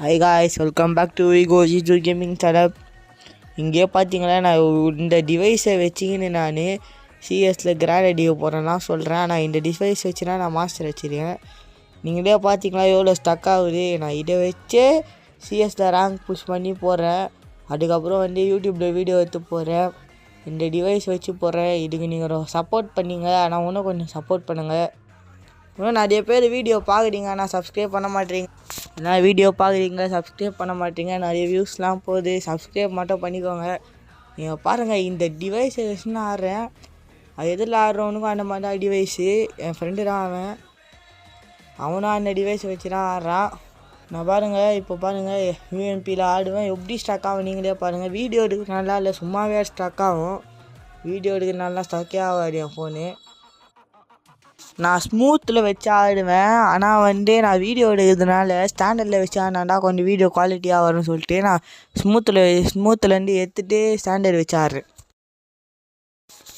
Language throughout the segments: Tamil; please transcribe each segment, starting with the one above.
Hi guys, welcome back to Ego G2 Gaming Setup. இங்கே பார்த்தீங்களா நான் இந்த டிவைஸை வச்சுக்கின்னு நான் சிஎஸில் கிராண்ட் அடிக்க போகிறேன்னா சொல்கிறேன். நான் இந்த டிவைஸ் வச்சுனா நான் மாஸ்டர் வச்சுருக்கேன். நீங்களே பார்த்தீங்களா எவ்வளோ ஸ்டக் ஆகுது. நான் இதை வச்சே சிஎஸில் ரேங்க் புஷ் பண்ணி போகிறேன். அதுக்கப்புறம் யூடியூப்பில் வீடியோ எடுத்து போகிறேன். இந்த டிவைஸ் வச்சு போகிறேன். இதுக்கு நீங்கள் சப்போர்ட் பண்ணிங்க. ஆனால் இன்னும் கொஞ்சம் சப்போர்ட் பண்ணுங்கள். இன்னும் நிறைய பேர் வீடியோ பார்க்குறீங்க ஆனால் சப்ஸ்கிரைப் பண்ண மாட்டேறீங்க. நான் வீடியோ பார்க்குறீங்க சப்ஸ்கிரைப் பண்ண மாட்டீங்க. நிறைய வியூஸ்லாம் போகுது. சப்ஸ்கிரைப் மட்டும் பண்ணிக்கோங்க. நீங்கள் பாருங்கள், இந்த டிவைஸை வச்சு நான் ஆடுறேன். அது எதில் ஆடுறவனுக்கும் அந்த மாதிரி தான் டிவைஸு. என் ஃப்ரெண்டு தான் அவனும் அந்த டிவைஸை வச்சு தான் ஆடுறான். நான் பாருங்கள், இப்போ பாருங்கள் யூஎம்பியில் ஆடுவேன். எப்படி ஸ்டக் ஆகும் நீங்களே பாருங்கள். வீடியோ எடுக்க நல்லா இல்லை, சும்மாவே ஸ்டக் ஆகும். வீடியோ எடுக்க நல்லா ஸ்டக்கே ஆகாது என் ஃபோனு. நான் ஸ்மூத்தில் வச்சு ஆடுவேன். ஆனால் நான் வீடியோ எடுக்கிறதுனால ஸ்டாண்டர்டில் வச்சு ஆடினாண்டா கொஞ்சம் வீடியோ குவாலிட்டியாக வரும்னு சொல்லிட்டு நான் ஸ்மூத்துலேருந்து எடுத்துகிட்டு ஸ்டாண்டர்ட் வச்சு ஆடுறேன்.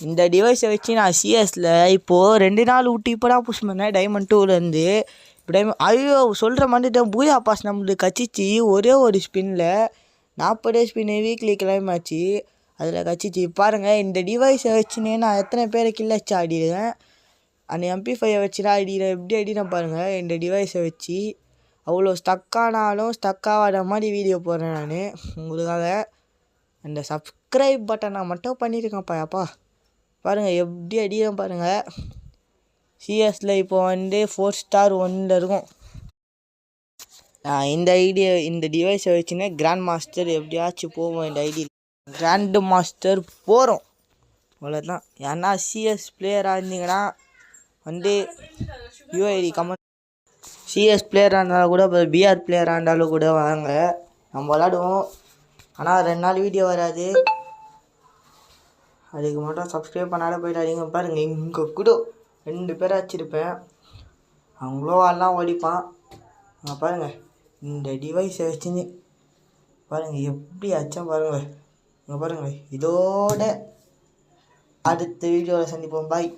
இந்த டிவைஸை வச்சு நான் சிஎஸில் இப்போது 2 நாள் விட்டு இப்போ தான் புஷ் பண்ணேன். டைமண்ட் 2லேருந்து இப்போ ஐயோ சொல்கிற மாதிரி பூயா பாஸ் நம்மளுக்கு கச்சிச்சு. ஒரே ஒரு ஸ்பின்னில் 40 ஸ்பின் வீக்லி கிளைமாச்சு. அதில் கச்சிச்சு. பாருங்கள், இந்த டிவைஸை வச்சுனே நான் எத்தனை பேரை கில் வச்சு ஆடிடுவேன். அந்த MP5 வச்சுலாம் எப்படி அடினா பாருங்கள். இந்த டிவைஸை வச்சு அவ்வளோ ஸ்டக்கானாலும் ஸ்டக்காகாத மாதிரி வீடியோ போடுறேன் நான் உங்களுக்காக. அந்த சப்ஸ்கிரைப் பட்டனை மட்டும் பண்ணியிருக்கேன்ப்பா அப்பா. பாருங்கள் எப்படி அடிக்கிறேன் பாருங்கள். சிஎஸில் இப்போ 4 ஸ்டார் 1 இருக்கும். இந்த டிவைஸை வச்சுன்னே கிராண்ட் மாஸ்டர் எப்படியாச்சும் போவோம். இந்த கிராண்ட் மாஸ்டர் போகிறோம் அவ்வளோதான். ஏன்னா சிஎஸ் பிளேயராக இருந்தீங்கன்னா யூஐடி கமெண்ட். சிஎஸ் பிளேயராக இருந்தாலும் கூட இப்போ பிஆர் பிளேயராக இருந்தாலும் கூட வாங்க, நம்ம விளாடுவோம். ஆனால் 2 நாள் வீடியோ வராது. அதுக்கு மட்டும் சப்ஸ்கிரைப் பண்ணாலும் போயிடாதீங்க. பாருங்கள், இங்கே கூட 2 பேரை வச்சுருப்பேன். அவங்களோ எல்லாம் ஓடிப்பான். அங்கே பாருங்கள், இந்த டிவைஸை வச்சுன்னு பாருங்கள் எப்படி அச்சம் பாருங்கள். இங்கே பாருங்கள். இதோட அடுத்த வீடியோவில் சந்திப்போம். பாய்.